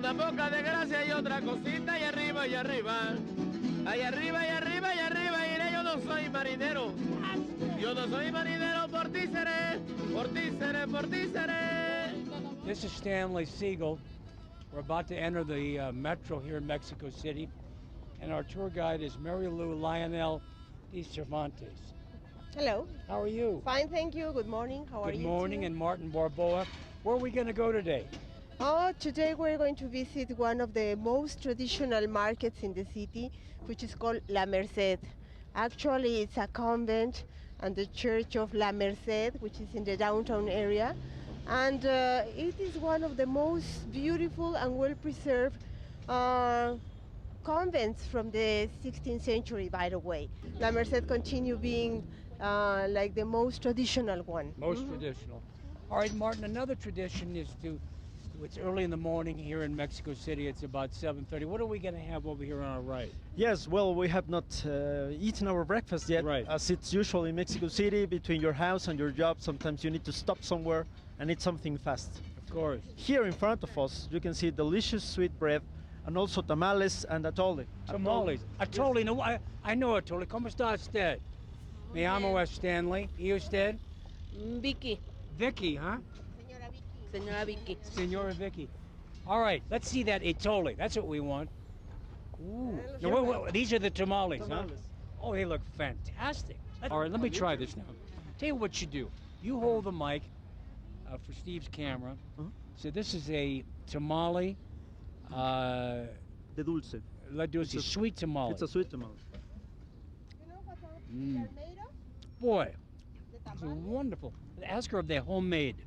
una poca de gracia y otra cosita y arriba y arriba. Ahí arriba y arriba y arriba iré, yo no soy marinero. Yo no soy marinero, por ti seré, por ti seré, por ti seré. This is Stanley Siegel. We're about to enter the metro here in Mexico City, and our tour guide is Mary Lou Lionel de Cervantes. Hello. How are you? Fine, thank you. Good morning. How are you? Good morning, too? and Martin Barboa. Where are we going to go today? Oh, today we're going to visit one of the most traditional markets in the city, which is called La Merced. Actually, it's a convent and the Church of La Merced, which is in the downtown area. And it is one of the most beautiful and well-preserved convents from the 16th century, by the way. La Merced continue being like the most traditional one. Most traditional. All right, Martin, another tradition is it's early in the morning here in Mexico City. It's about 7:30. What are we going to have over here on our right? Yes, well, we have not eaten our breakfast yet. Right. As it's usual in Mexico City, between your house and your job, sometimes you need to stop somewhere and eat something fast. Of course. Here in front of us, you can see delicious sweet bread and also tamales and atole. Tamales. Atole. No, I know atole. ¿Cómo está usted? Me llamo Stanley. ¿Y usted? Vicky. Vicky, huh? Señora Vicky. Senora Vicky. All right, let's see that atole. That's what we want. Ooh. Now, these are the tamales, huh? Oh, they look fantastic. All right, let me try this now. Tell you what you do. You hold the mic for Steve's camera. So this is a tamale. De dulce. La dulce, sweet tamale. It's a sweet tamale. You know what they're made of? Boy, it's wonderful. Ask her if they're homemade.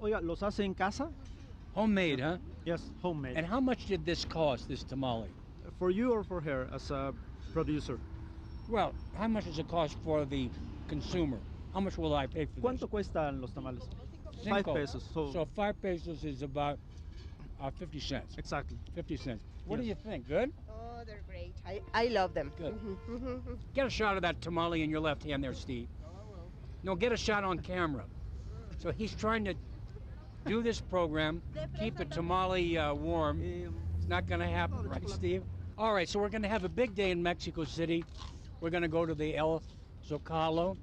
Oiga, ¿los hace en casa? Homemade, huh? Yes, homemade. And how much did this cost, this tamale? For you or for her as a producer? Well, how much does it cost for the consumer? How much will I pay for ¿Cuánto this? cuestan los tamales? Cinco. 5 pesos. So 5 pesos is about 50 cents. Exactly. 50 cents. What do Yes. you think? Good? Oh, they're great. I love them. Good. Mhm. Get a shot of that tamale in your left hand there, Steve. No, get a shot on camera. So he's trying to do this program, keep the tamale warm. It's not going to happen, right, Steve? All right, so we're going to have a big day in Mexico City. We're going to go to the El Zocalo,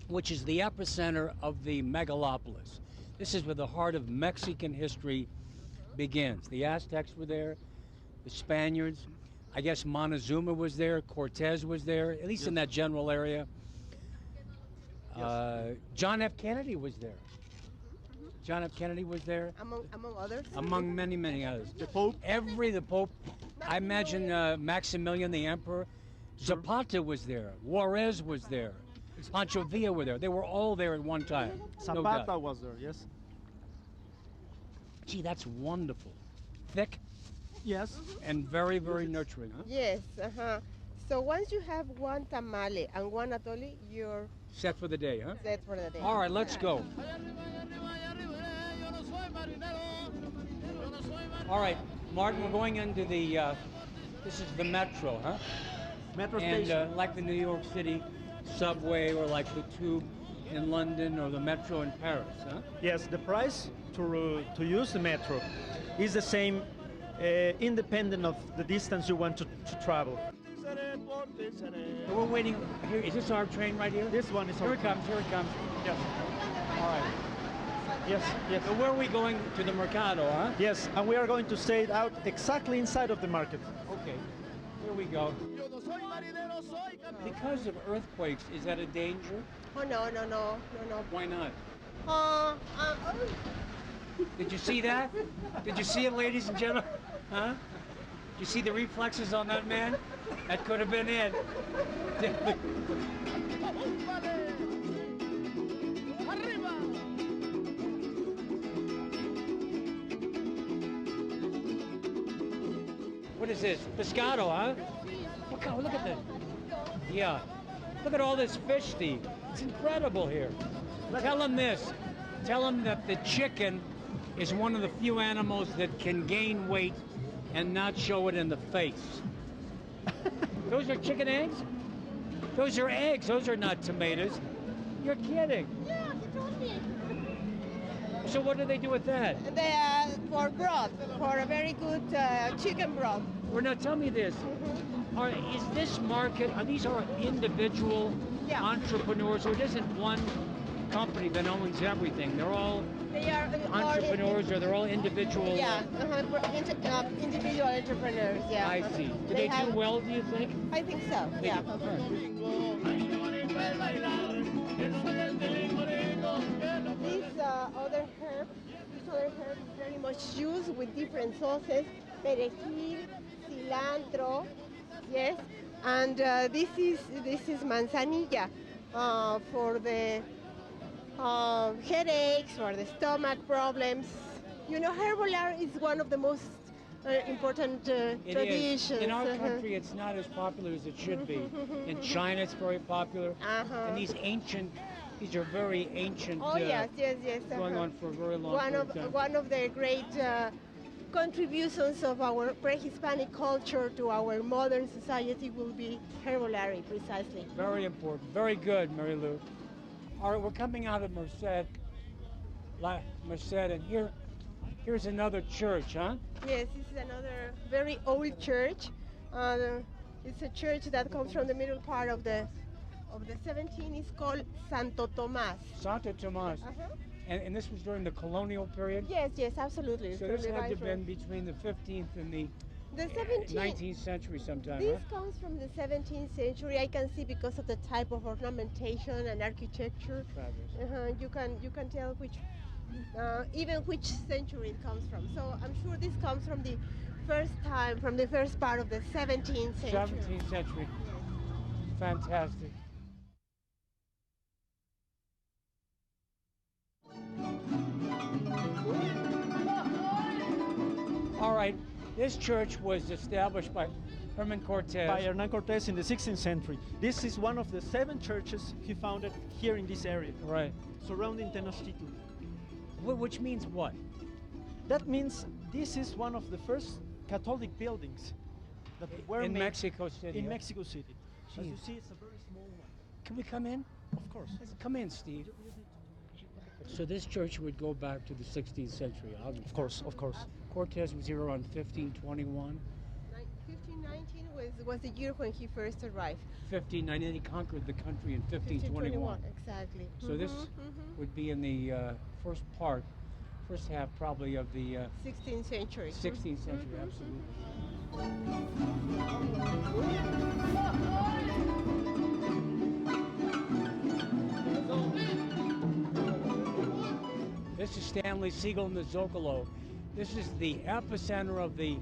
which is the epicenter of the megalopolis. This is where the heart of Mexican history begins. The Aztecs were there, the Spaniards. I guess Montezuma was there, Cortez was there, at least in that general area. John F. Kennedy was there. John F. Kennedy was there. Among others. Among many, many others. The Pope. The Pope. I imagine Maximilian the Emperor. Zapata was there. Juarez was there. Pancho Villa were there. They were all there at one time. No doubt. Zapata was there, yes. Gee, that's wonderful. Thick Yes. and very, very nurturing, huh? Yes. So once you have one tamale and one atole, you're Set for the day, huh? set for the day. All right, let's go. All right, Martin, we're going into the, this is the metro, huh? Metro And station. like the New York City subway or like the tube in London or the metro in Paris, huh? Yes, the price to use the metro is the same, independent of the distance you want to travel. So we're waiting here. Is this our train right here? This one is Here our it comes, here it comes. Yes. All right. Yes, yes. So where are we going? To the Mercado, huh? Yes, and we are going to stay out exactly inside of the market. Okay, here we go. Because of earthquakes, is that a danger? Oh no. Why not? Oh. Did you see that? Did you see it, ladies and gentlemen? Huh? Did you see the reflexes on that man? That could have been it. What is this? Pescado, huh? Look at that. Yeah. Look at all this fish, Steve. It's incredible here. Tell him this. Tell him that the chicken is one of the few animals that can gain weight and not show it in the face. Those are chicken eggs? Those are eggs. Those are not tomatoes. You're kidding. Yeah, he told me. So what do they do with that? They are for broth, for a very good chicken broth. Or now tell me this. Is this market, are these our individual Yeah. entrepreneurs, or isn't one company that owns everything? They're all They are entrepreneurs, or they're all individual? Yeah, individual entrepreneurs. Yeah. I see. Do they do well, do you think? I think so. They Yeah. do. All right. This other herb is very much used with different sauces, perejil, cilantro, yes, and this is manzanilla for the headaches or the stomach problems. You know, herbal is one of the most important It is. traditions. In our country, it's not as popular as it should be. In China, it's very popular. And these are very ancient. Oh yes. Going on for a very long time. One of the great contributions of our pre-Hispanic culture to our modern society will be herbolaria, precisely. Very important. Very good, Mary Lou. All right, we're coming out of Merced, and here's another church, huh? Yes, this is another very old church. It's a church that comes from the middle part of the 17th. It's called Santo Tomás. Santo Tomás. And this was during the colonial period? Yes, absolutely. So this had to have been between the 15th and the 19th century sometime, This comes from the 17th century. I can see because of the type of ornamentation and architecture. You can tell even which century it comes from. So I'm sure this comes from the first part of the 17th century. 17th century. Fantastic. All right, this church was established by Herman Cortez. By Hernan Cortez in the 16th century. This is one of the 7 churches he founded here in this area. Right. Surrounding Tenochtitlan. Which means what? That means this is one of the first Catholic buildings that were in made Mexico City. In Mexico City. As you Jeez. see, it's a very small one. Can we come in? Of course. Come in, Steve. So this church would go back to the 16th century, obviously. Of course. Cortez was here around 1521. 1519 was the year when he first arrived. 1590, he conquered the country in 1521. Exactly. So this would be in the first half probably of the 16th century. 16th century, absolutely. This is Stanley Siegel in the Zocalo. This is the epicenter of the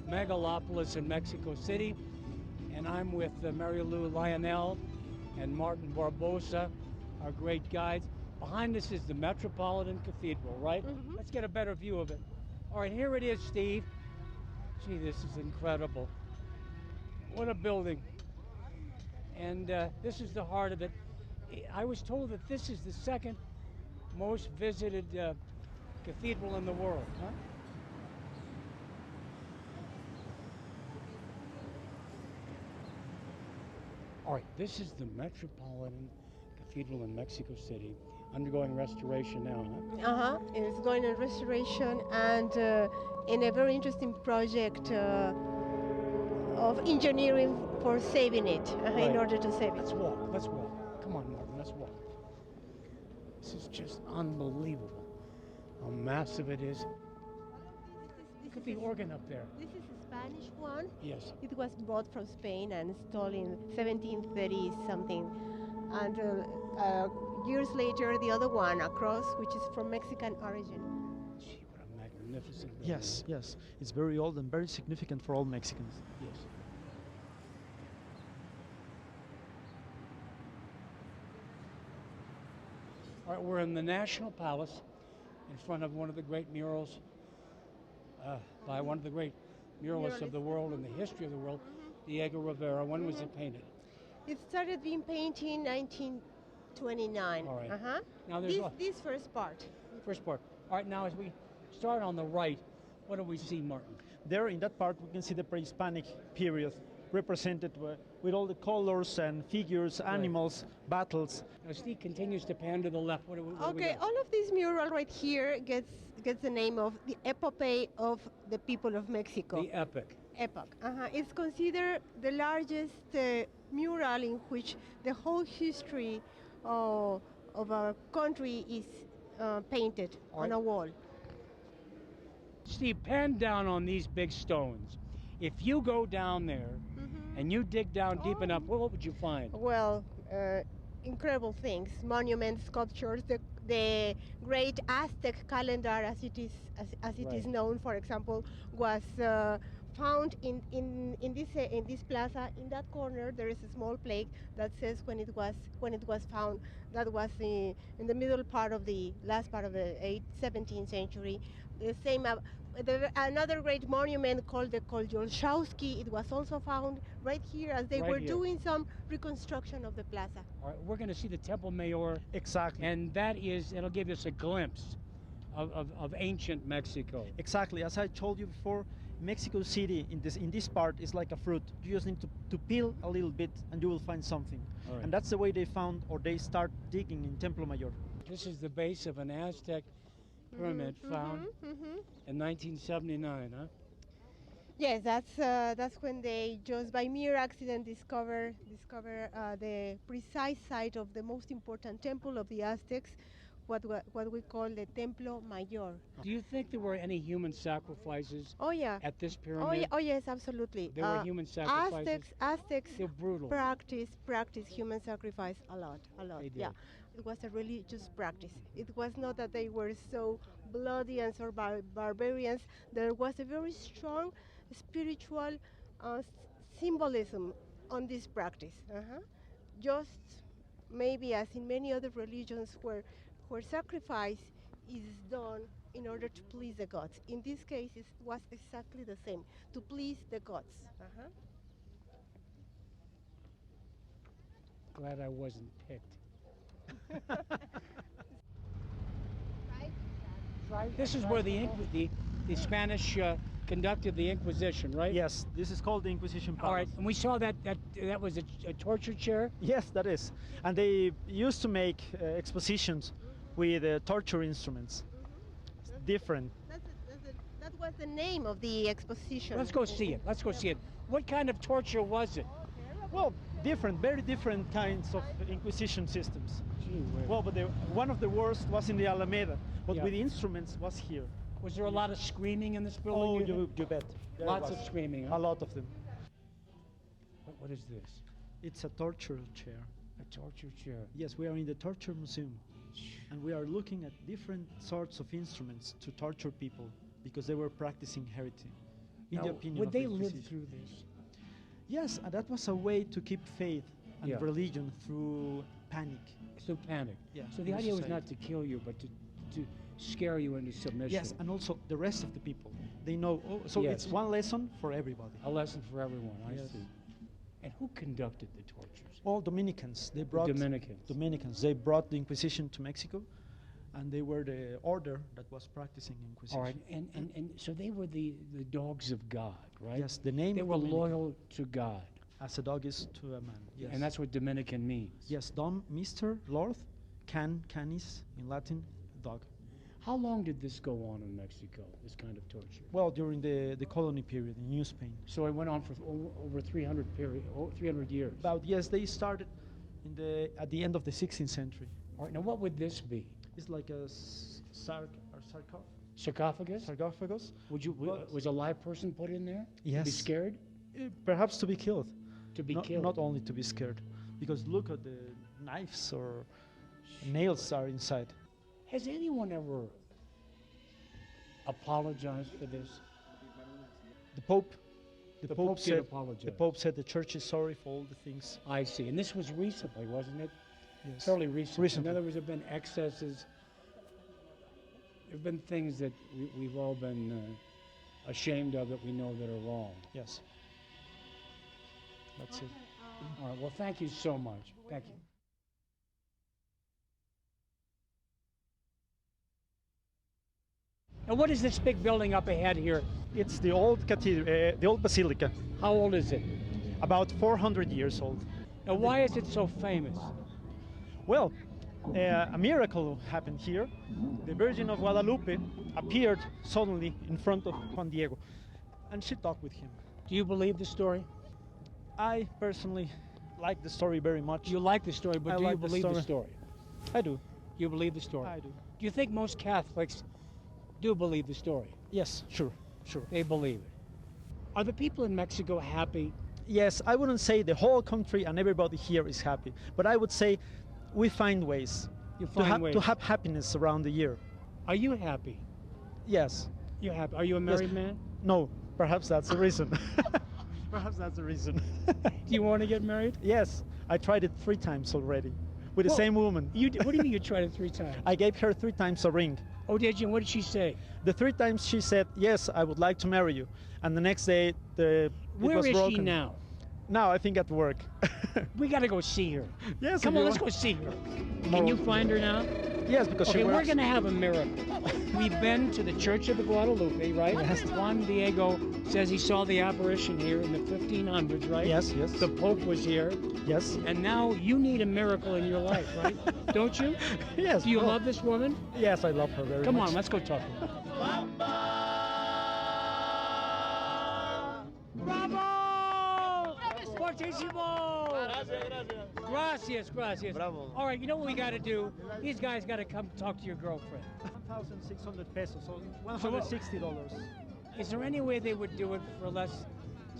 megalopolis in Mexico City. And I'm with Mary Lou Lionel and Martin Barbosa, our great guides. Behind us is the Metropolitan Cathedral, right? Let's get a better view of it. All right, here it is, Steve. Gee, this is incredible. What a building. And this is the heart of it. I was told that this is the second most visited cathedral in the world, huh? All right, this is the Metropolitan Cathedral in Mexico City, undergoing restoration now, huh? It's going on restoration and in a very interesting project of engineering for saving it, in order to save it. Let's walk. Come on, Martin, let's walk. This is just unbelievable how massive it is. Look at the organ up there. This is a Spanish one. Yes. It was brought from Spain and installed in 1730 something. And years later, the other one across, which is from Mexican origin. Gee, what a magnificent building. Yes. It's very old and very significant for all Mexicans. Yes. All right, we're in the National Palace in front of one of the great murals by one of the great muralists of the world and the history of the world, Diego Rivera. When was it painted? It started being painted in 1929. All right. Now there's this first part. First part. All right, now as we start on the right, what do we see, Martin? There in that part we can see the pre-Hispanic period represented with all the colors and figures, animals, battles. Now Steve continues to pan to the left. What do we Okay, got? all of this mural right here gets the name of the epopee of the people of Mexico. The epic. Epoch. It's considered the largest mural in which the whole history of our country is painted on a wall. Steve, pan down on these big stones. If you go down there and you dig down deep enough, what would you find? Well, incredible things, monuments, sculptures, the great Aztec calendar, as it is Right. known, for example, was found in this plaza. In that corner, there is a small plaque that says when it was found. That was in the middle part of the last part of the 17th century. The same. Another great monument called the Kolyolchowski, it was also found right here as they Right were here. doing some reconstruction of the plaza. All right, we're going to see the Temple Mayor, Exactly. and it'll give us a glimpse of ancient Mexico. Exactly. As I told you before, Mexico City in this part is like a fruit. You just need to peel a little bit and you will find something. All right. And that's the way they found or they start digging in Templo Mayor. This is the base of an Aztec pyramid found in 1979, huh? Yes, that's when they just by mere accident discover the precise site of the most important temple of the Aztecs, what we call the Templo Mayor. Do you think there were any human sacrifices Oh yeah. at this pyramid? Oh yes, absolutely. There were human sacrifices? Aztecs They're brutal. practice human sacrifice a lot. They did. Yeah, it was a religious practice. It was not that they were so bloody and so barbarians. There was a very strong spiritual symbolism on this practice. Just maybe as in many other religions where sacrifice is done in order to please the gods. In this case, it was exactly the same, to please the gods. Glad I wasn't picked. This is where the Spanish conducted the Inquisition, right? Yes, this is called the Inquisition Palace. All right, and we saw that was a torture chair. Yes, that is. And they used to make expositions with torture instruments. Different. That was the name of the exposition. Let's go see it. Let's go see it. What kind of torture was it? Well, very different kinds of Inquisition systems. Gee whiz. Well, but one of the worst was in the Alameda, but Yeah. with instruments was here. Was there a lot of screaming in this Oh, building? you bet. There Lots was. of screaming. A Huh? lot of them. What is this? It's a torture chair. A torture chair. Yes, we are in the torture museum, and we are looking at different sorts of instruments to torture people because they were practicing heresy. In Now, the opinion would of they the live Inquisition. through this? Yes, and that was a way to keep faith and Yeah. religion through panic. So panic. Yeah, So the in idea was society. not to kill you, but to scare you into submission. Yes, and also the rest of the people. They know, so Yes. it's one lesson for everybody. A lesson for everyone. I Yes. see. And who conducted the tortures? All Dominicans, they brought Dominicans. They brought the Inquisition to Mexico, and they were the order that was practicing Inquisition. All right, and so they were the dogs of God, right? Yes, the name They of were Dominican, loyal to God, as a dog is to a man. Yes. and that's what Dominican means. Yes, Dom, Mr. Lord, canis in Latin, dog. How long did this go on in Mexico, this kind of torture? Well, during the colony period in New Spain. So it went on for over 300 years. Yes, they started at the end of the 16th century. All right, now what would this be? It's like a Sarcophagus? sarcophagus. Was a live person put in there? To be Yes. scared? Perhaps to be killed. To be not, killed? Not only to be scared, because look at the knives or nails are inside. Has anyone ever apologized for this? The Pope. The Pope did said. apologize. The Pope said the Church is sorry for all the things. I see. And this was recently, wasn't it? Yes. Fairly recent. Recently. In other words, there have been excesses. There have been things that we've all been ashamed of that we know that are wrong. Yes. That's it. All right. Well, thank you so much. Thank you. And what is this big building up ahead here? It's the old cathedral, the old basilica. How old is it? about 400 years old. Now, why is it so famous? Well, a miracle happened here. The Virgin of Guadalupe appeared suddenly in front of Juan Diego, and she talked with him. Do you believe the story? I personally like the story very much. You like the story, but I do you like the believe the story. story? I do. You believe the story? I do. Do you think most Catholics do believe the story? Yes, sure. They believe it. Are the people in Mexico happy? Yes, I wouldn't say the whole country and everybody here is happy, but I would say we find ways, You find ways. to have happiness around the year. Are you happy? Yes. You happy? Are you a married man? No, perhaps that's the reason. Perhaps that's the reason. Do you want to get married? Yes, I tried it 3 times already with the Well, same woman. What do you mean you tried it 3 times? I gave her 3 times a ring. Oh, did you? What did she say? The 3 times she said, yes, I would like to marry you. And the next day, it Where was is broken. she now? Now I think at work. We got to go see her. Yes. Come if on, you let's want. go see her. Can Tomorrow. you find her now? Yes, because Okay, she we're works. going to have a miracle. We've been to the Church of the Guadalupe, right? Yes. Juan Diego says he saw the apparition here in the 1500s, right? Yes, yes. The Pope was here. Yes. And now you need a miracle in your life, right? Don't you? Yes. Do you well, love this woman? Yes, I love her very Come much. on, let's go talk to her. Bravo! Fortissimo! Gracias, gracias. Bravo. All right, you know what we got to do? These guys got to come talk to your girlfriend. 1,600 pesos, so $160. Is there any way they would do it for less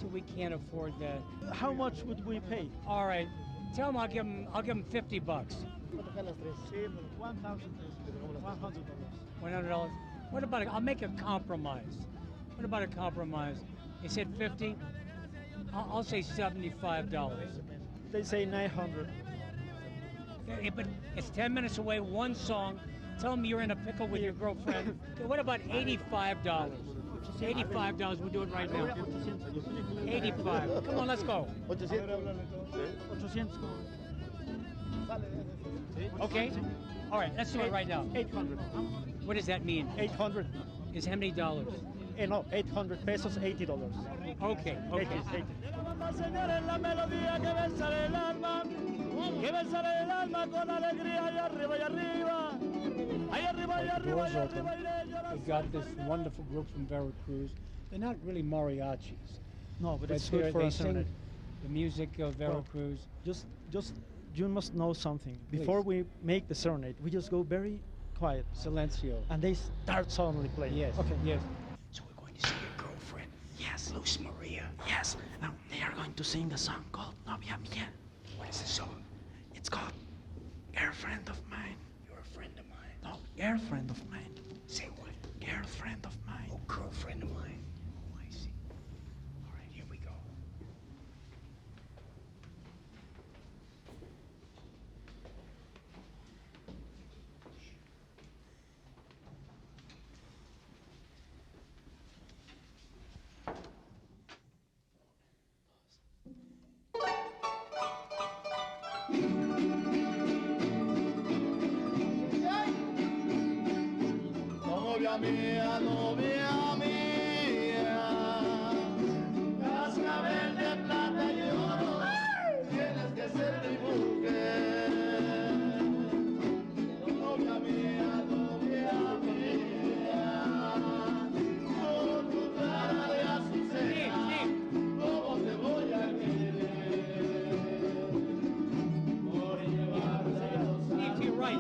so we can't afford that? How much would we pay? All right. Tell them I'll give them $50. $100. What about I'll make a compromise. What about a compromise? They said 50. I'll say $75. They say 900. Yeah, but it's 10 minutes away, one song. Tell them you're in a pickle with your girlfriend. Okay, what about $85? $85, we'll do it right now. 85. Come on, let's go. 800. Okay? All right, let's do it right now. 800. What does that mean? 800. Is how many dollars? No, 800 pesos, $80. Okay, okay. 80. Señores, la melodía que besa el alma con alegría y arriba y arriba. Ahí arriba y arriba y Doors open. arriba. We got this wonderful group from Veracruz. They're not really mariachis. No, but it's But good for they us. sing the music of Veracruz. Just, you must know something. Before we make the serenade, we just go very quiet, Silencio. and they start suddenly playing. Yes, Okay. yes. So we're going to see your girlfriend. Yes, Luz Maria. Yes. Now they are going to sing a song called Novia Mía. What is the song? It's called Girlfriend of Mine. You're a friend of mine. No, girlfriend of mine. Say what? Girlfriend of mine. Oh, girlfriend of mine. Oh, I see. All right, here we go. Novia mía, cascabel de plata y oro, tienes que ser mi mujer. Novia mía, con tu cara de azucena, ¿cómo te voy a querer? Por llevarte a los Steve, to your right.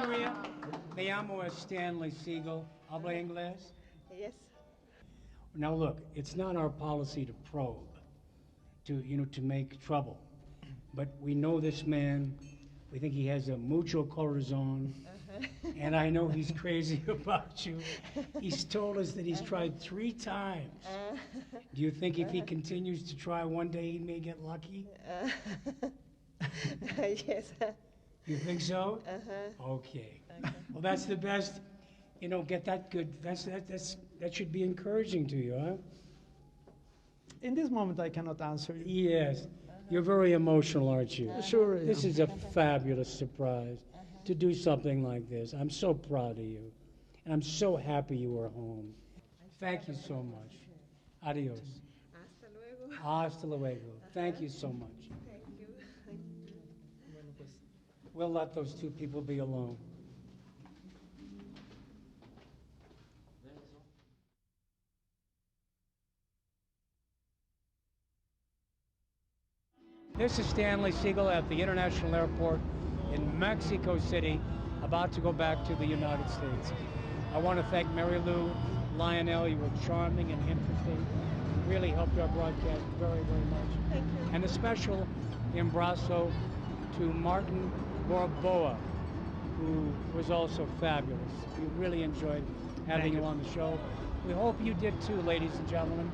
Maria, me llamo Stanley Siegel. Habla inglés? Yes. Now look, it's not our policy to probe, to make trouble. But we know this man. We think he has a mucho corazon. And I know he's crazy about you. He's told us that he's tried 3 times. Do you think if he continues to try one day, he may get lucky? Yes. You think so? Okay. Well, that's the best. Get that good. That's That should be encouraging to you, huh? In this moment, I cannot answer you. Yes. You're very emotional, aren't you? Sure. I This am. is a fabulous surprise to do something like this. I'm so proud of you. And I'm so happy you are home. Thank you so much. Adios. Hasta luego. Hasta luego. Thank you so much. Thank you. We'll let those two people be alone. This is Stanley Siegel at the International Airport in Mexico City, about to go back to the United States. I want to thank Mary Lou, Lionel. You were charming and interesting. You really helped our broadcast very, very much. Thank you. And a special embrazo to Martin Borboa, who was also fabulous. We really enjoyed having you on the show. We hope you did too, ladies and gentlemen.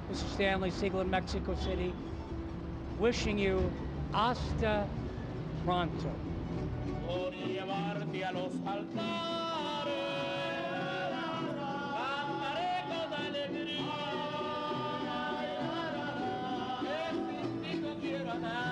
This is Stanley Siegel in Mexico City, wishing you hasta pronto. Por llevarte a los altares, cantaré con alegría, que sin ti no quiero nada.